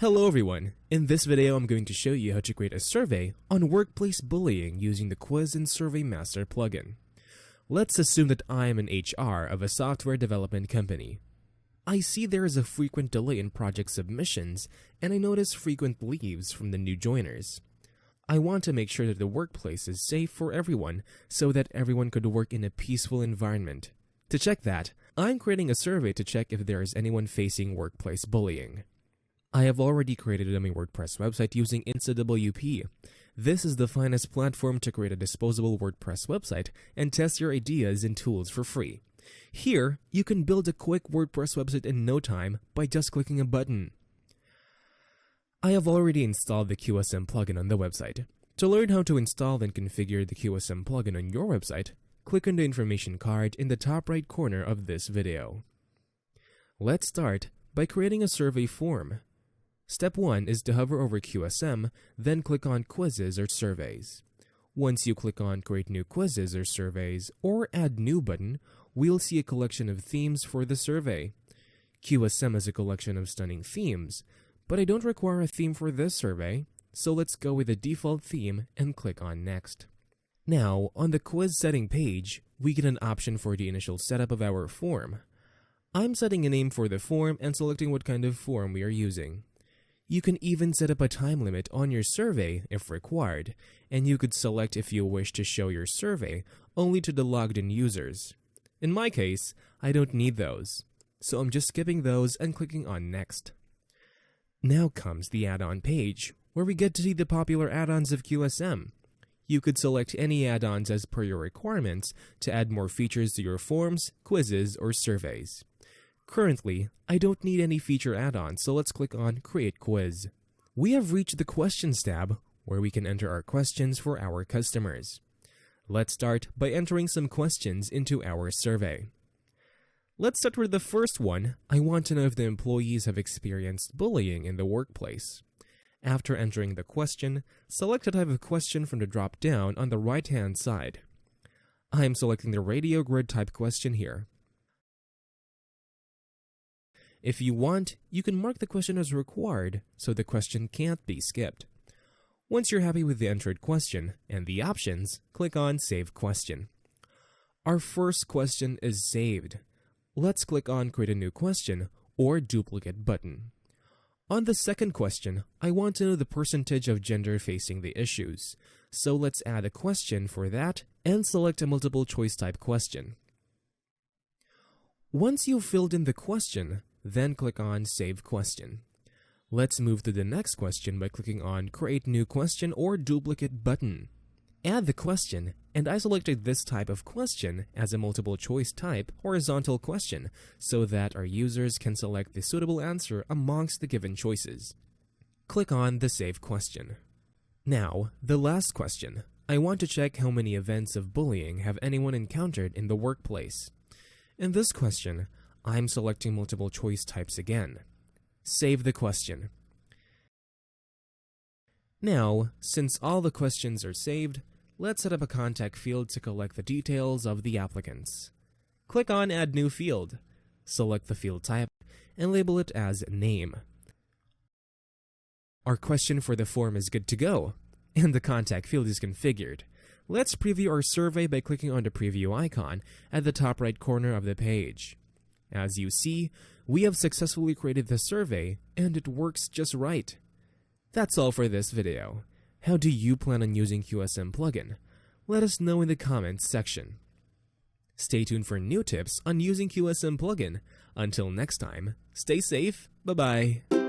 Hello everyone, in this video I'm going to show you how to create a survey on workplace bullying using the Quiz and Survey Master plugin. Let's assume that I am an HR of a software development company. I see there is a frequent delay in project submissions and I notice frequent leaves from the new joiners. I want to make sure that the workplace is safe for everyone so that everyone could work in a peaceful environment. To check that, I'm creating a survey to check if there is anyone facing workplace bullying. I have already created a dummy WordPress website using InstaWP. This is the finest platform to create a disposable WordPress website and test your ideas and tools for free. Here, you can build a quick WordPress website in no time by just clicking a button. I have already installed the QSM plugin on the website. To learn how to install and configure the QSM plugin on your website, click on the information card in the top right corner of this video. Let's start by creating a survey form. Step 1 is to hover over QSM, then click on Quizzes or Surveys. Once you click on Create New Quizzes or Surveys or Add New button, we'll see a collection of themes for the survey. QSM is a collection of stunning themes, but I don't require a theme for this survey, so let's go with the default theme and click on Next. Now, on the quiz setting page, we get an option for the initial setup of our form. I'm setting a name for the form and selecting what kind of form we are using. You can even set up a time limit on your survey if required, and you could select if you wish to show your survey only to the logged in users. In my case, I don't need those, so I'm just skipping those and clicking on Next. Now comes the add-on page, where we get to see the popular add-ons of QSM. You could select any add-ons as per your requirements to add more features to your forms, quizzes, or surveys. Currently, I don't need any feature add-ons, so let's click on Create Quiz. We have reached the Questions tab, where we can enter our questions for our customers. Let's start by entering some questions into our survey. Let's start with the first one. I want to know if the employees have experienced bullying in the workplace. After entering the question, select a type of question from the drop-down on the right-hand side. I am selecting the radio grid type question here. If you want, you can mark the question as required so the question can't be skipped. Once you're happy with the entered question and the options, click on Save Question. Our first question is saved. Let's click on Create a New Question or Duplicate button. On the second question, I want to know the percentage of gender facing the issues, so let's add a question for that and select a multiple choice type question. Once you've filled in the question, then click on Save Question. Let's move to the next question by clicking on Create New Question or Duplicate button. Add the question, and I selected this type of question as a multiple choice type horizontal question so that our users can select the suitable answer amongst the given choices. Click on the Save Question. Now, the last question. I want to check how many events of bullying have anyone encountered in the workplace. In this question, I'm selecting multiple choice types again. Save the question. Now, since all the questions are saved, let's set up a contact field to collect the details of the applicants. Click on Add New Field. Select the field type and label it as Name. Our question for the form is good to go, and the contact field is configured. Let's preview our survey by clicking on the preview icon at the top right corner of the page. As you see, we have successfully created the survey, and it works just right. That's all for this video. How do you plan on using QSM plugin? Let us know in the comments section. Stay tuned for new tips on using QSM plugin. Until next time, stay safe, bye-bye.